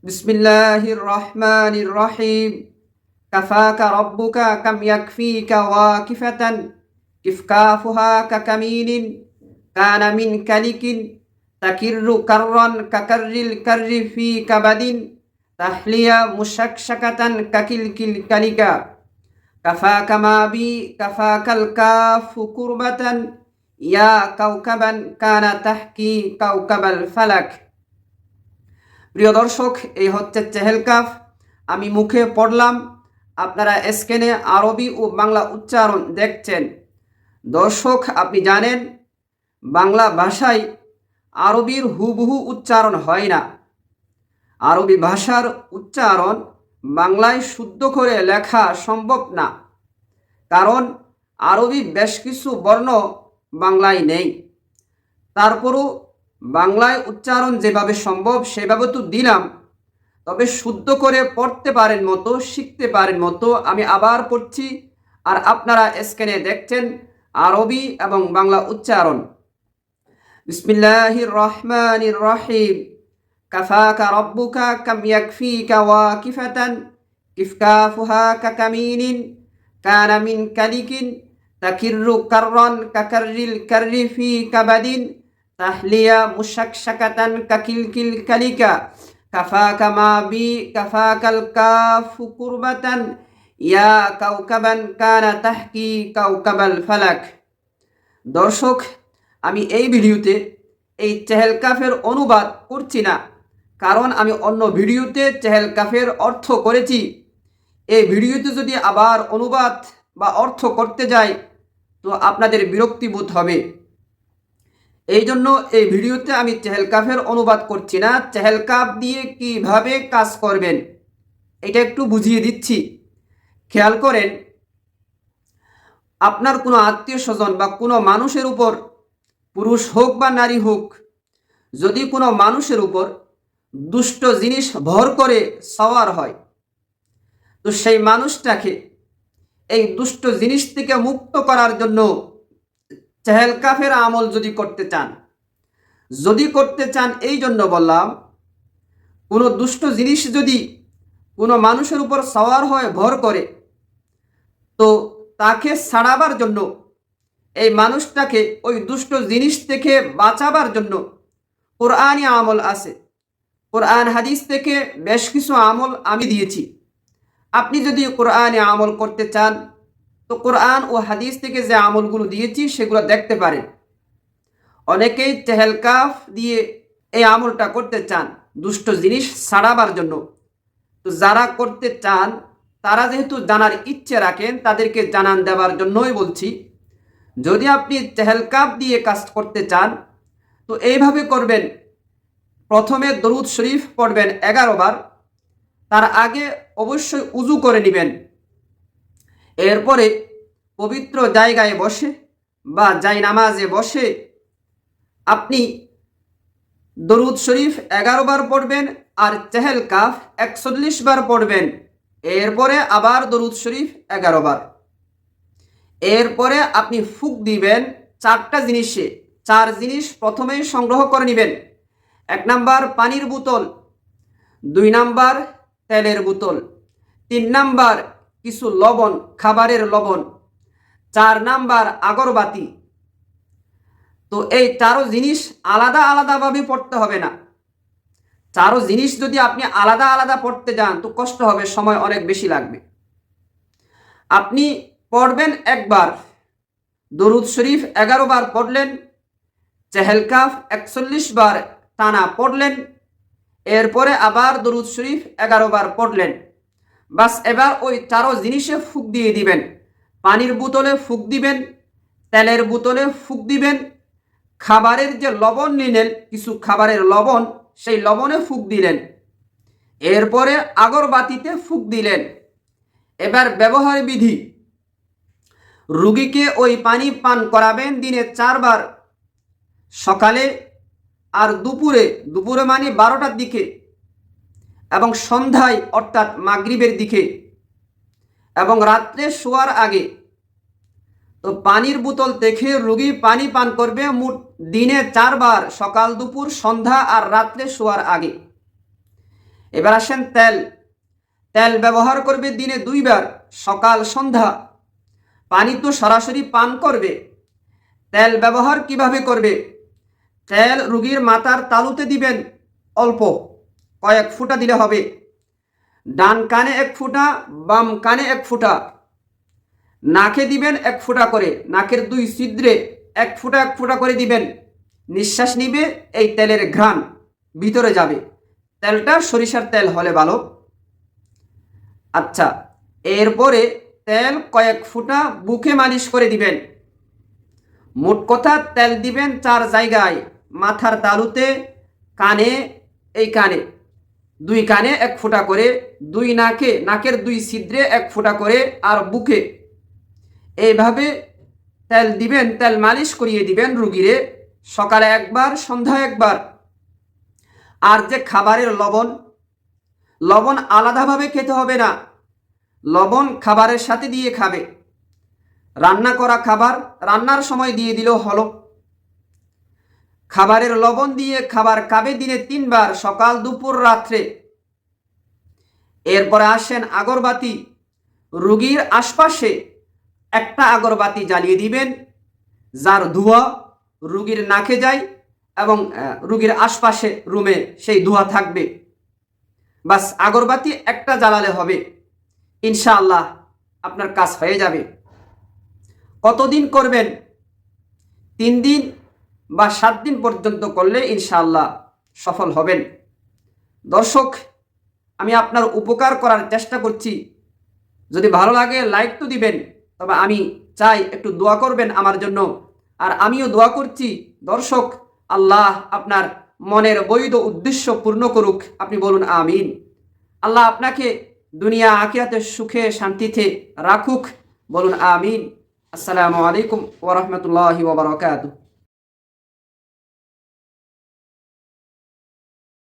বিসমিল্লাহির রহমানির রহিম। কাফাকা রব্বুকা কাম ইয়াকফিকা ওয়াকিফাতান কিফকাফুহা কাকামিনিন কানা মিন কালিকিন তাকিররু কাররান কাকাররিল কাররি ফি কাবাদিন তাহলিয়া মুশাকশাকাতান কাকিলকিল কালিকা কাফাকা মা বি কাফাকাল কাফু কুরবাতান ইয়া কাউকাবান কানা তাহকি কাউকাবাল ফালাক। প্রিয় দর্শক, এই হচ্ছে চেহেল কাফ। আমি মুখে পড়লাম, আপনারা স্ক্রিনে আরবি ও বাংলা উচ্চারণ দেখছেন। দর্শক, আপনি জানেন বাংলা ভাষায় আরবির হুবহু উচ্চারণ হয় না। আরবি ভাষার উচ্চারণ বাংলায় শুদ্ধ করে লেখা সম্ভব না, কারণ আরবি বেশ কিছু বর্ণ বাংলায় নেই। তারপরও বাংলায় উচ্চারণ যেভাবে সম্ভব সেভাবে তো দিলাম, তবে শুদ্ধ করে পড়তে পারেন মতো, শিখতে পারেন মতো আমি আবার পড়ছি, আর আপনারা স্ক্রিনে দেখছেন আরবি এবং বাংলা উচ্চারণ। বিসমিল্লাহির রহমানির রহিম। কাফাকা রব্বুকা কাম ইয়াকফিকা ওয়াকিফাতান কিফকাফুহা কাকামিনিন কানা মিন কালিকিন তাকিররু কাররান কাকাররিল কাররি ফি কাবাদিন তাহলিয়া মুশাকশাকাতান কাকিলকিল কালিকা কাফাকা মা বি কাফাকাল কাফু কুরবাতান ইয়া কাউকাবান কানা তাহকি কাউকাবাল ফালাক। দর্শক, আমি এই ভিডিওতে এই চেহেল কাফের অনুবাদ করছি না, কারণ আমি অন্য ভিডিওতে চেহেল কাফের অর্থ করেছি। এই ভিডিওতে যদি আবার অনুবাদ বা অর্থ করতে যাই তো আপনাদের বিরক্তিবোধ হবে। এই জন্য এই ভিডিওতে আমি চেহেল কাফের অনুবাদ করছি না। চেহেল কাফ দিয়ে কিভাবে কাজ করবেন এটা একটু বুঝিয়ে দিচ্ছি, খেয়াল করেন। আপনার কোনো আত্মীয় স্বজন বা কোনো মানুষের উপর, পুরুষ হোক বা নারী হোক, যদি কোনো মানুষের উপর দুষ্ট জিনিস ভর করে সওয়ার হয়, তো সেই মানুষটাকে এই দুষ্ট জিনিস থেকে মুক্ত করার জন্য চেহেল কাফের আমল যদি করতে চান, এই জন্য বললাম, কোনো দুষ্ট জিনিস যদি কোনো মানুষের উপর সওয়ার হয়, ভর করে, তো তাকে ছাড়াবার জন্য, এই মানুষটাকে ওই দুষ্ট জিনিস থেকে বাঁচাবার জন্য কোরআনি আমল আছে। কোরআন হাদিস থেকে বেশ কিছু আমল আমি দিয়েছি। আপনি যদি কোরআনে আমল করতে চান তো কোরআন ও হাদিস থেকে যে আমলগুলো দিয়েছি সেগুলো দেখতে পারেন। অনেকেই চেহেল কাফ দিয়ে এই আমলটা করতে চান দুষ্ট জিনিস ছাড়াবার জন্য। তো যারা করতে চান তারা যেহেতু জানার ইচ্ছে রাখেন, তাদেরকে জানান দেওয়ার জন্যই বলছি। যদি আপনি চেহেল কাফ দিয়ে কাজ করতে চান তো এইভাবে করবেন। প্রথমে দরুদ শরীফ পড়বেন 11 বার। তার আগে অবশ্যই উজু করে নেবেন। এরপরে পবিত্র জায়গায় বসে বা জায় নামাজে বসে আপনি দরুদ শরীফ 11 বার পড়বেন আর চেহেল কাফ 41 বার পড়বেন। এরপরে আবার দরুদ শরীফ 11 বার। এরপরে আপনি ফুঁক দিবেন 4টা জিনিসে। 4 জিনিস প্রথমেই সংগ্রহ করে নেবেন। 1 নাম্বার পানির বোতল, 2 নাম্বার তেলের বোতল, 3 নাম্বার কিছু লবণ, খাবারের লবণ, 4 নাম্বার আগরবাতি। তো এই 4 জিনিস আলাদা আলাদাভাবে পড়তে হবে না। 4 জিনিস যদি আপনি আলাদা আলাদা পড়তে যান তো কষ্ট হবে, সময় অনেক বেশি লাগবে। আপনি পড়বেন একবার, দরুদ শরীফ 11 বার পড়লেন, চেহেল কাফ 41 বার টানা পড়লেন, এরপরে আবার দরুদ শরীফ 11 বার পড়লেন। বাস, এবার ওই 4 জিনিসে ফুঁক দিয়ে দিবেন। পানির বোতলে ফুঁক দিবেন, তেলের বোতলে ফুঁক দিবেন, খাবারের যে লবণ নিলেন, কিছু খাবারের লবণ, সেই লবণে ফুঁক দিলেন, এরপরে আগরবাতিতে ফুঁক দিলেন। এবার ব্যবহার বিধি, রুগীকে ওই পানি পান করাবেন দিনে 4 বার, সকালে আর দুপুরে মানে 12টার দিকে, এবং সন্ধ্যায় অর্থাৎ মাগরিবের দিকে, এবং রাত্রে শোয়ার আগে। তো পানির বোতল থেকে রোগী পানি পান করবে মোট দিনে 4 বার, সকাল, দুপুর, সন্ধ্যা আর রাত্রে শোয়ার আগে। এবার আসেন তেল। তেল ব্যবহার করবে দিনে 2 বার, সকাল সন্ধ্যা। পানি তো সরাসরি পান করবে। তেল ব্যবহার কিভাবে করবে? তেল রুগীর মাথার তালুতে দিবেন, অল্প কয়েক ফুটা দিলে হবে। ডান কানে 1 ফুটা, বাম কানে 1 ফুটা। নাকে দিবেন 1 ফুটা করে, নাকের 2 ছিদ্রে 1 ফুটা 1 ফুটা করে দিবেন। নিঃশ্বাস নিবে, এই তেলের ঘ্রাণ ভিতরে যাবে। তেলটা সরিষার তেল হলে ভালো। আচ্ছা, এরপরে তেল কয়েক ফুটা বুকে মালিশ করে দিবেন। মোট কথা তেল দিবেন 4 জায়গায়, মাথার তালুতে, কানে, এই কানে 2 কানে 1 ফুটা করে, 2 নাকে, নাকের 2 ছিদ্রে 1 ফুটা করে, আর বুকে। এইভাবে তেল দিবেন, তেল মালিশ করিয়ে দিবেন রুগীরে, সকালে 1 বার, সন্ধ্যায় 1 বার। আর যে খাবারের লবণ, লবণ আলাদাভাবে খেতে হবে না, লবণ খাবারের সাথে দিয়ে খাবে। রান্না করা খাবার রান্নার সময় দিয়ে দিলেও হলো। খাবারের লবণ দিয়ে খাবার খাবে দিনে 3 বার, সকাল, দুপুর, রাত্রে। এরপরে আসেন আগরবাতি। রুগীর আশপাশে একটা আগরবাতি জ্বালিয়ে দিবেন, যার ধোঁয়া রুগীর নাকে যায় এবং রুগীর আশপাশে রুমে সেই ধোঁয়া থাকবে। বাস আগরবাতি একটা জ্বালালে হবে, ইনশাআল্লাহ আপনার কাজ হয়ে যাবে। কতদিন করবেন? 3 দিন বা 7 দিন পর্যন্ত করলে ইনশাআল্লাহ সফল হবেন। দর্শক, আমি আপনার উপকার করার চেষ্টা করছি। যদি ভালো লাগে লাইক তো দিবেন, তবে আমি চাই একটু দোয়া করবেন আমার জন্য। আর আমিও দোয়া করছি দর্শক, আল্লাহ আপনার মনের বৈধ উদ্দেশ্য পূর্ণ করুক। আপনি বলুন আমিন। আল্লাহ আপনাকে দুনিয়া আখিরাতে সুখে শান্তিতে রাখুক, বলুন আমিন। আসসালামু আলাইকুম ওয়া রাহমাতুল্লাহি ওয়া বারাকাতুহু।